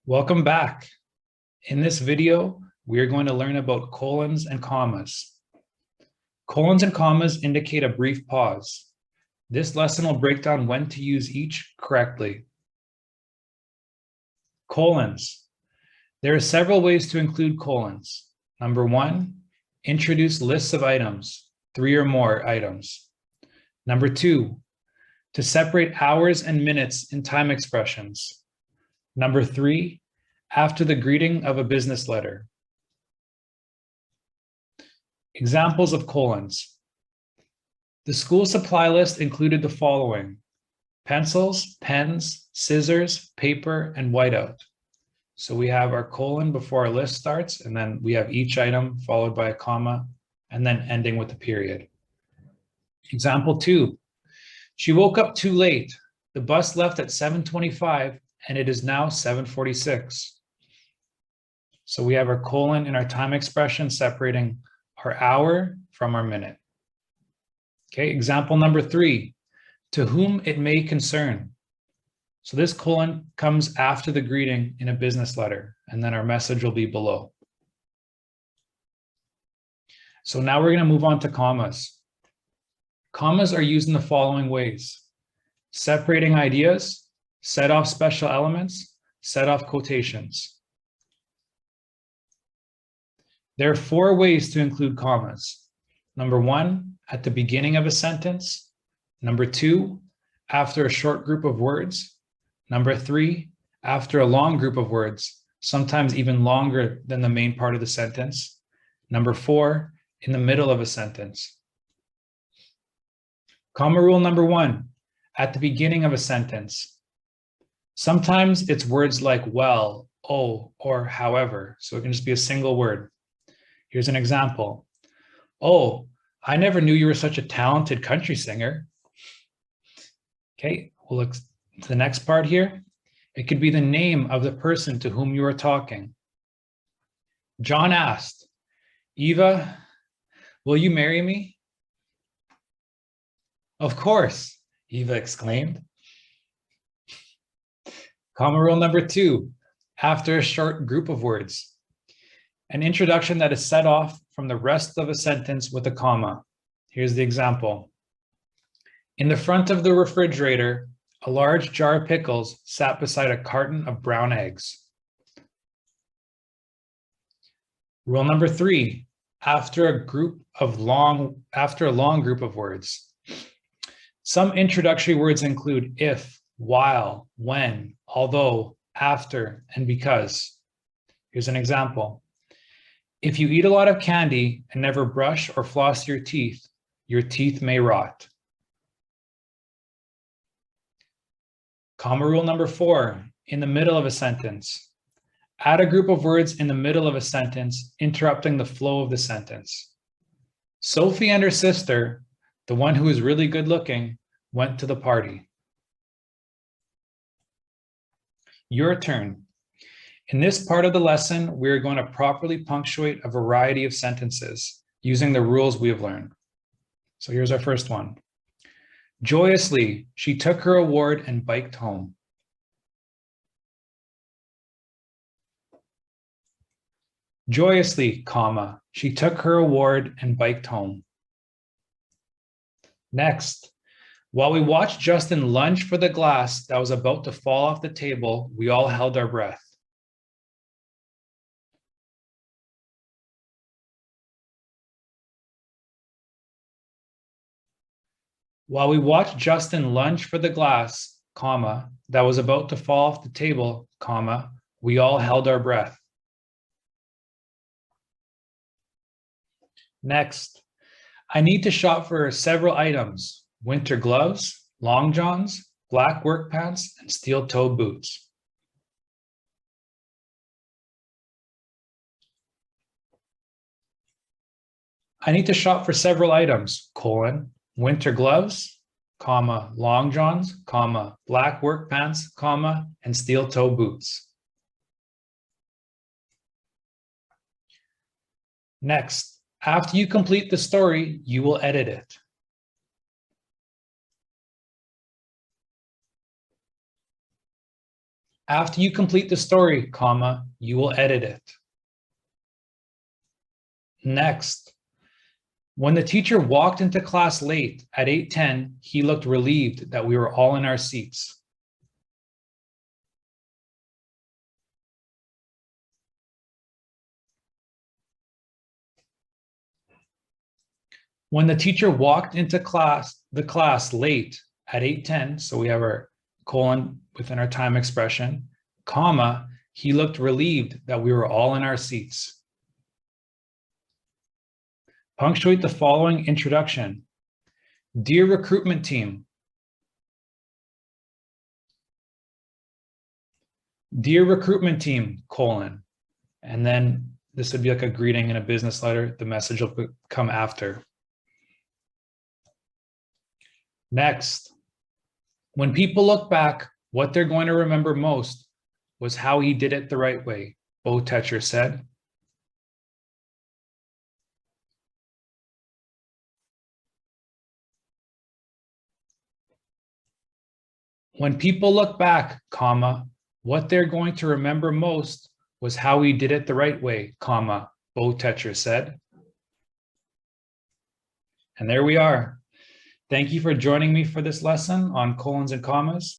Welcome back. In this video, we are going to learn about colons and commas. Colons and commas indicate a brief pause. This lesson will break down when to use each correctly. Colons. There are several ways to include colons. Number one, introduce lists of items, 3 or more items. Number two, to separate hours and minutes in time expressions. Number three, after the greeting of a business letter. Examples of colons. The school supply list included the following: pencils, pens, scissors, paper, and whiteout. So we have our colon before our list starts, and then we have each item followed by a comma, and then ending with a period. Example 2, she woke up too late. The bus left at 7:25, and it is now 7:46. So we have our colon in our time expression separating our hour from our minute. Okay, example number 3, to whom it may concern. So this colon comes after the greeting in a business letter, and then our message will be below. So now we're going to move on to commas. Commas are used in the following ways: separating ideas, set off special elements, set off quotations. There are 4 ways to include commas. Number 1, at the beginning of a sentence. Number 2, after a short group of words. Number 3, after a long group of words, sometimes even longer than the main part of the sentence. Number 4, in the middle of a sentence. Comma rule number 1, at the beginning of a sentence. Sometimes it's words like well, oh, or however, so it can just be a single word. Here's an example. Oh, I never knew you were such a talented country singer. Okay, we'll look to the next part here. It could be the name of the person to whom you are talking. John asked, Eva, will you marry me? Of course, Eva exclaimed. Comma rule number 2, after a short group of words. An introduction that is set off from the rest of a sentence with a comma. Here's the example. In the front of the refrigerator, a large jar of pickles sat beside a carton of brown eggs. Rule number 3, after a long group of words. Some introductory words include if, while, when, although, after, and because. Here's an example. If you eat a lot of candy and never brush or floss your teeth may rot. Comma rule number 4, in the middle of a sentence. Add a group of words in the middle of a sentence, interrupting the flow of the sentence. Sophie and her sister, the one who is really good looking, went to the party. Your turn. In this part of the lesson, we are going to properly punctuate a variety of sentences using the rules we have learned. So here's our first one. Joyously, she took her award and biked home. Joyously, comma, she took her award and biked home. Next, while we watched Justin lunge for the glass that was about to fall off the table, we all held our breath. While we watched Justin lunge for the glass, comma, that was about to fall off the table, comma, we all held our breath. Next, I need to shop for several items: winter gloves, long johns, black work pants, and steel-toe boots. I need to shop for several items, colon, winter gloves, comma, long johns, comma, black work pants, comma, and steel-toe boots. Next, after you complete the story, you will edit it. After you complete the story, comma, you will edit it. Next, when the teacher walked into class late at 8:10, he looked relieved that we were all in our seats. When the teacher walked into the class late at 8:10, so we have our colon within our time expression, comma, he looked relieved that we were all in our seats. Punctuate the following introduction. Dear recruitment team. Dear recruitment team, colon. And then this would be like a greeting in a business letter. The message will come after. Next, when people look back, what they're going to remember most was how he did it the right way, Bo Tetcher said. When people look back, comma, what they're going to remember most was how he did it the right way, comma, Bo Tetcher said. And there we are. Thank you for joining me for this lesson on colons and commas.